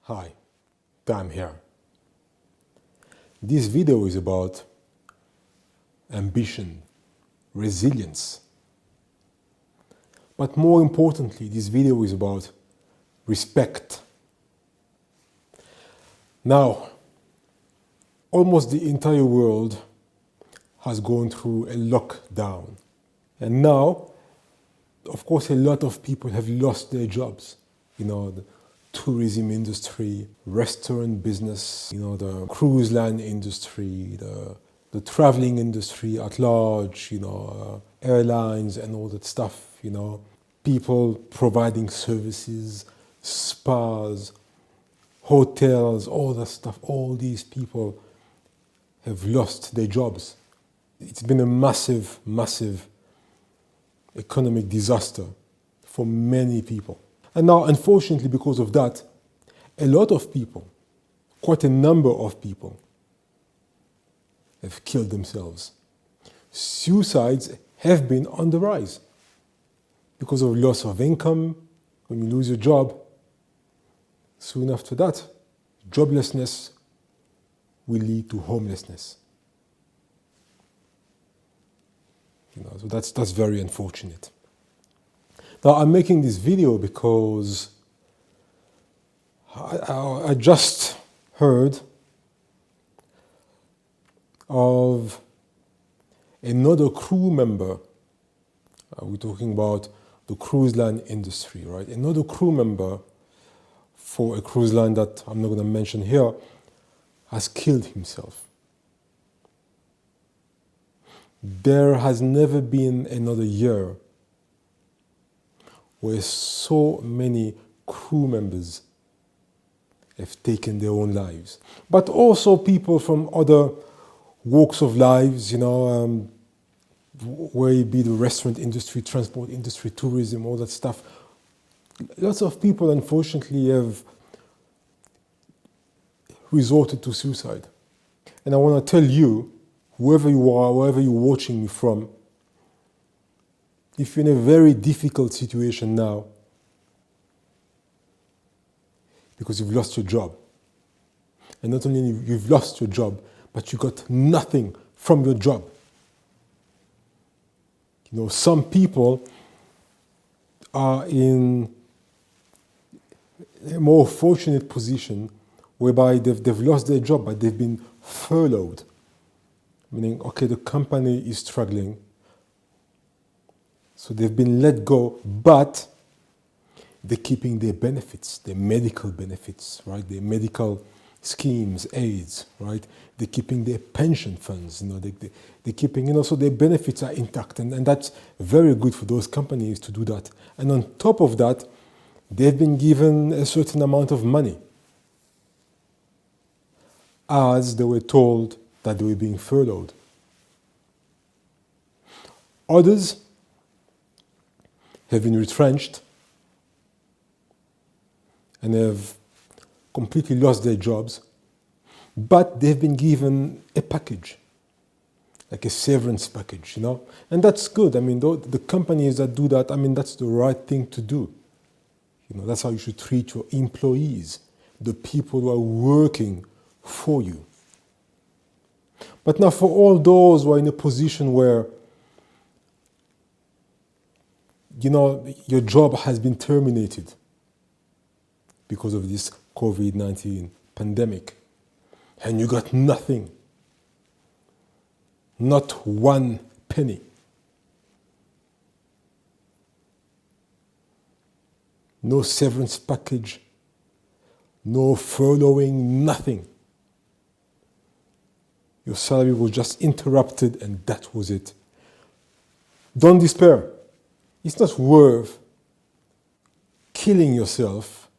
Hi, Tam here. This video is about ambition, resilience. But more importantly, this video is about respect. Now, almost the entire world has gone through a lockdown. And now, of course, a lot of people have lost their jobs. The tourism industry, restaurant business, the cruise line industry, the traveling industry at large, airlines and all that stuff, people providing services, spas, hotels, all that stuff. All these people have lost their jobs. It's been a massive, massive economic disaster for many people. And now, unfortunately, because of that, a lot of people, quite a number of people, have killed themselves. Suicides have been on the rise because of loss of income. When you lose your job, soon after that, joblessness will lead to homelessness. So that's very unfortunate. Now, I'm making this video because I just heard of another crew member. We're talking about the cruise line industry, right? Another crew member for a cruise line that I'm not going to mention here has killed himself. There has never been another year where so many crew members have taken their own lives. But also people from other walks of lives, where it be the restaurant industry, transport industry, tourism, all that stuff. Lots of people, unfortunately, have resorted to suicide. And I want to tell you, whoever you are, wherever you're watching me from, if you're in a very difficult situation now, because you've lost your job, and not only you've lost your job, but you got nothing from your job. Some people are in a more fortunate position whereby they've lost their job, but they've been furloughed. Meaning, okay, the company is struggling, so they've been let go, but they're keeping their benefits, their medical benefits, right? Their medical schemes, aids, right? They're keeping their pension funds, they're keeping, so their benefits are intact. And that's very good for those companies to do that. And on top of that, they've been given a certain amount of money as they were told that they were being furloughed. Others have been retrenched and have completely lost their jobs, but they've been given a package, like a severance package, and that's good. The companies that do that, that's the right thing to do. That's how you should treat your employees, the people who are working for you. But now for all those who are in a position where, your job has been terminated because of this COVID-19 pandemic, and you got nothing, not one penny. No severance package, no furloughing, nothing. Your salary was just interrupted and that was it. Don't despair. It's not worth killing yourself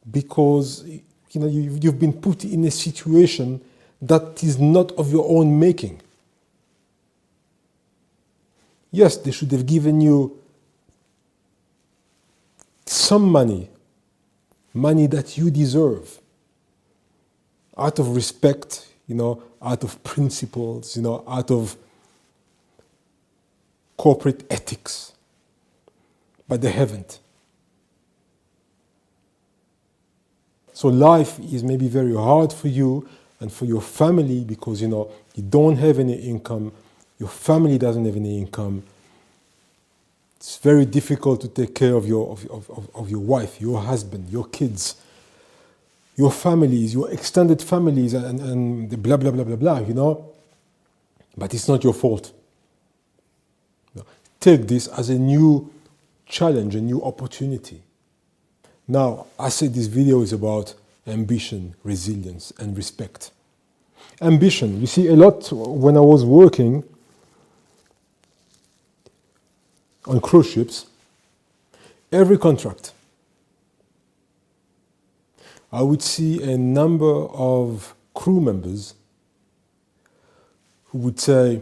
because you've been put in a situation that is not of your own making. Yes, they should have given you some money that you deserve, out of respect, out of principles, out of corporate ethics. But they haven't. So life is maybe very hard for you and for your family because, you don't have any income, your family doesn't have any income. It's very difficult to take care of your wife, your husband, your kids, your families, your extended families, and the blah, blah, blah, blah, blah, But it's not your fault. Take this as a new challenge, a new opportunity. Now, I said this video is about ambition, resilience, and respect. Ambition. You see, a lot when I was working on cruise ships, every contract, I would see a number of crew members who would say,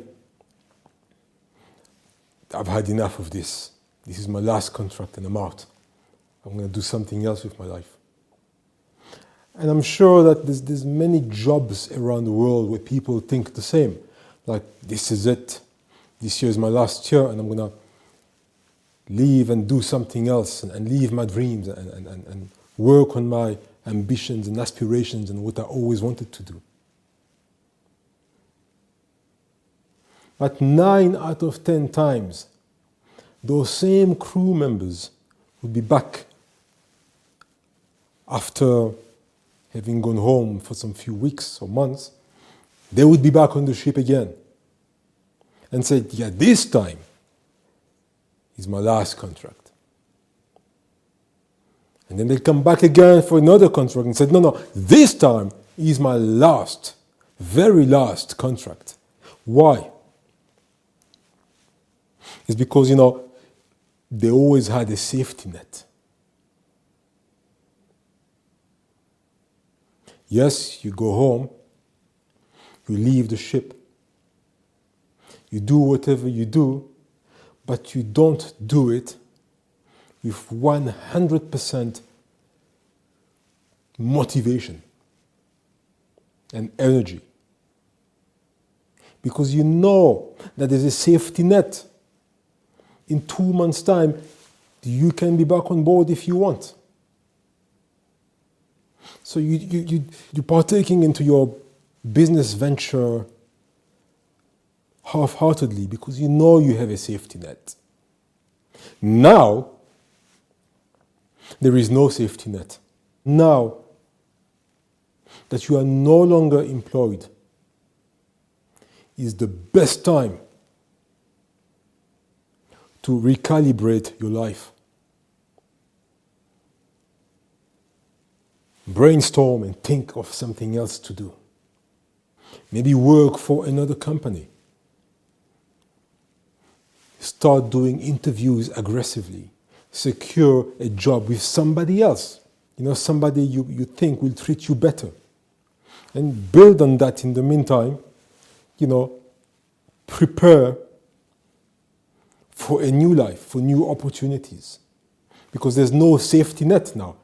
I've had enough of this. This is my last contract and I'm out. I'm going to do something else with my life. And I'm sure that there's many jobs around the world where people think the same. Like, this is it. This year is my last year and I'm going to leave and do something else and leave my dreams and work on my ambitions and aspirations and what I always wanted to do. But 9 out of 10 times, those same crew members would be back after having gone home for some few weeks or months. They would be back on the ship again and said, yeah, this time is my last contract. And then they'd come back again for another contract and said, no, this time is my last, very last contract. Why? It's because, they always had a safety net. Yes, you go home, you leave the ship, you do whatever you do, but you don't do it with 100% motivation and energy. Because you know that there's a safety net. In 2 months' time, you can be back on board if you want. So you're partaking into your business venture half-heartedly because you know you have a safety net. Now, there is no safety net. Now that you are no longer employed is the best time to recalibrate your life. Brainstorm and think of something else to do. Maybe work for another company. Start doing interviews aggressively. Secure a job with somebody else. Somebody you think will treat you better. And build on that in the meantime. Prepare for a new life, for new opportunities. Because there's no safety net now.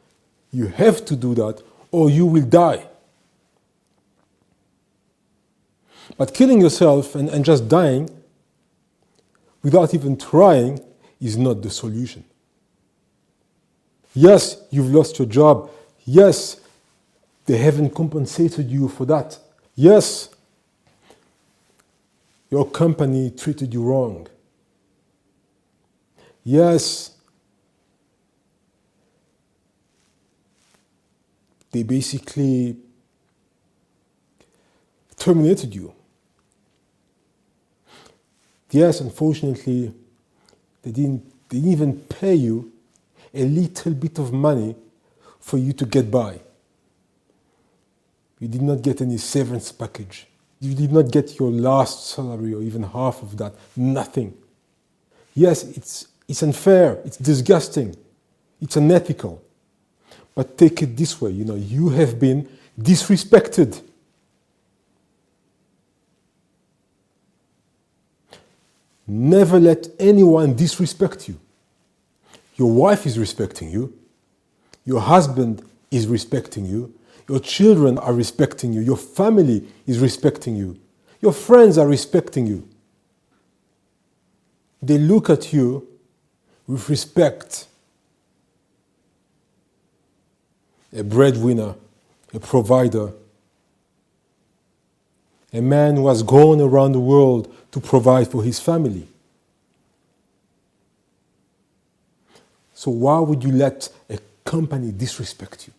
You have to do that or you will die. But killing yourself and just dying without even trying is not the solution. Yes, you've lost your job. Yes, they haven't compensated you for that. Yes, your company treated you wrong. Yes, they basically terminated you. Yes, unfortunately, they didn't even pay you a little bit of money for you to get by. You did not get any severance package. You did not get your last salary or even half of that. Nothing. Yes, it's unfair. It's disgusting. It's unethical. But take it this way, you have been disrespected. Never let anyone disrespect you. Your wife is respecting you. Your husband is respecting you. Your children are respecting you. Your family is respecting you. Your friends are respecting you. They look at you with respect. a breadwinner, a provider, a man who has gone around the world to provide for his family. So why would you let a company disrespect you?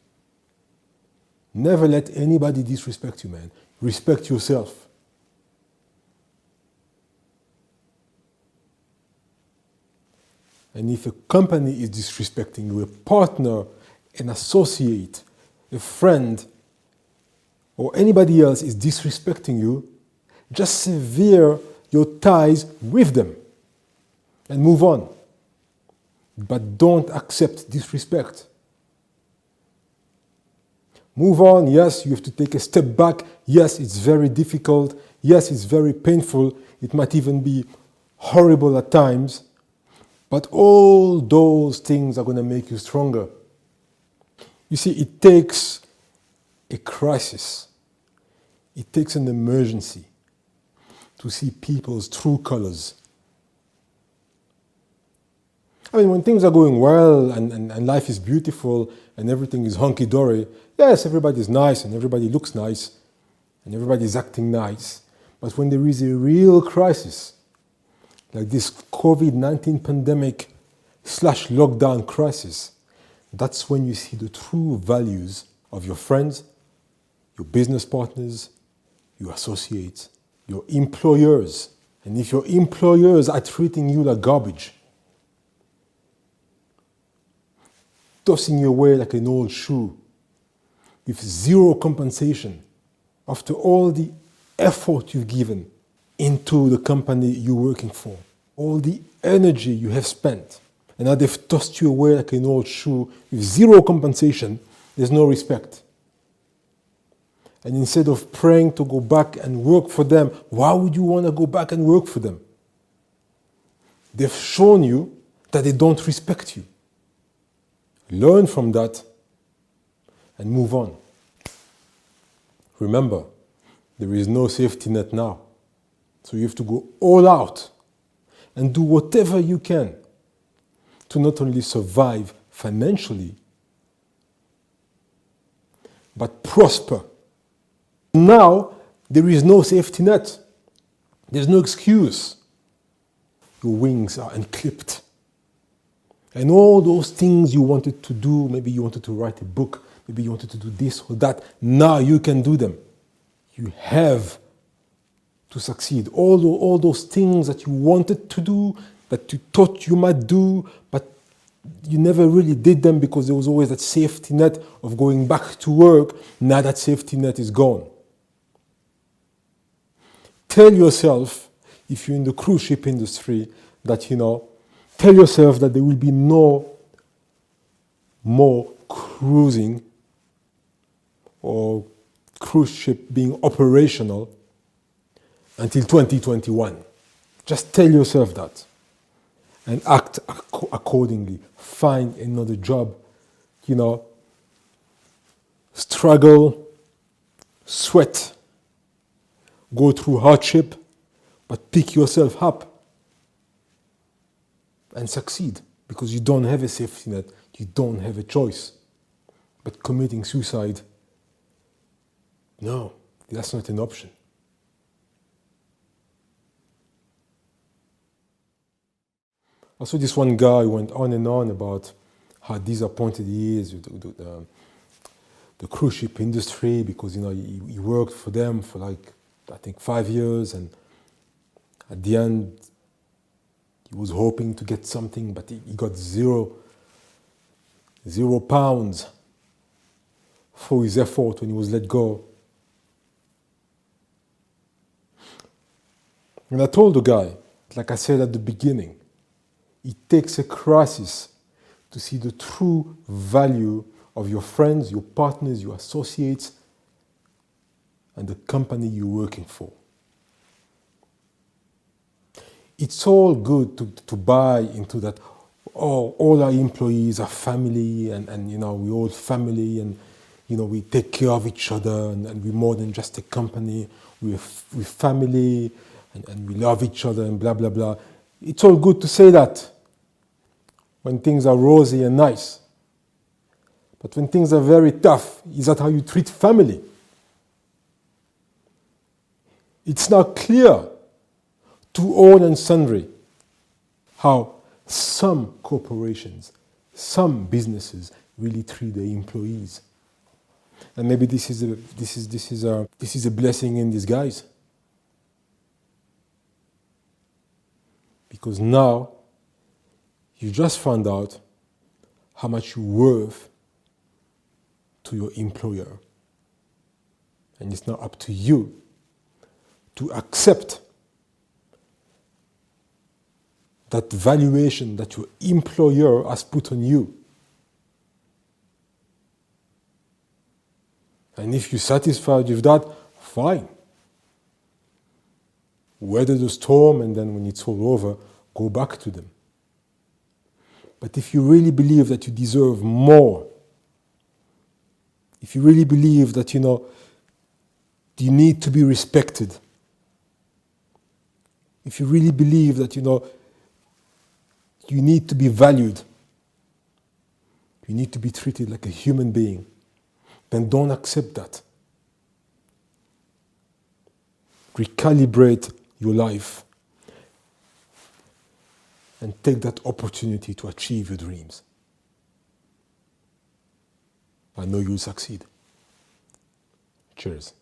Never let anybody disrespect you, man. Respect yourself. And if a company is disrespecting you, a partner, an associate, a friend, or anybody else is disrespecting you, just sever your ties with them and move on. But don't accept disrespect. Move on. Yes, you have to take a step back. Yes, it's very difficult. Yes, it's very painful. It might even be horrible at times. But all those things are going to make you stronger. You see, it takes a crisis. It takes an emergency to see people's true colors. I mean, when things are going well and life is beautiful and everything is hunky-dory, yes, everybody's nice and everybody looks nice and everybody's acting nice. But when there is a real crisis, like this COVID-19 pandemic / lockdown crisis, that's when you see the true values of your friends, your business partners, your associates, your employers. And if your employers are treating you like garbage, tossing you away like an old shoe, with zero compensation, after all the effort you've given into the company you're working for, all the energy you have spent, and now they've tossed you away like an old shoe with zero compensation, there's no respect. And instead of praying to go back and work for them, why would you want to go back and work for them? They've shown you that they don't respect you. Learn from that and move on. Remember, there is no safety net now. So you have to go all out and do whatever you can to not only survive financially, but prosper. Now, there is no safety net. There's no excuse. Your wings are unclipped. And all those things you wanted to do, maybe you wanted to write a book, maybe you wanted to do this or that, now you can do them. You have to succeed. All those things that you wanted to do, that you thought you might do, but you never really did them because there was always that safety net of going back to work. Now that safety net is gone. Tell yourself, if you're in the cruise ship industry, that, tell yourself that there will be no more cruising or cruise ship being operational until 2021. Just tell yourself that and act accordingly. Find another job, struggle, sweat, go through hardship, but pick yourself up and succeed, because you don't have a safety net, you don't have a choice. But committing suicide, no, that's not an option. Also, this one guy went on and on about how disappointed he is with the cruise ship industry, because he worked for them for I think 5 years, and at the end he was hoping to get something, but he got zero pounds for his effort when he was let go. And I told the guy, like I said at the beginning, it takes a crisis to see the true value of your friends, your partners, your associates, and the company you're working for. It's all good to buy into that, all our employees are family, and we're all family, and we take care of each other, and we're more than just a company, we're family, and we love each other, and blah, blah, blah. It's all good to say that when things are rosy and nice. But when things are very tough, is that how you treat family? It's now clear to all and sundry how some corporations, some businesses really treat their employees. And maybe this is a blessing in disguise. Because now you just found out how much you're worth to your employer. And it's now up to you to accept that valuation that your employer has put on you. And if you're satisfied with that, fine. Weather the storm, and then when it's all over, go back to them. But if you really believe that you deserve more, if you really believe that, you need to be respected, if you really believe that, you need to be valued, you need to be treated like a human being, then don't accept that. Recalibrate your life and take that opportunity to achieve your dreams. I know you'll succeed. Cheers.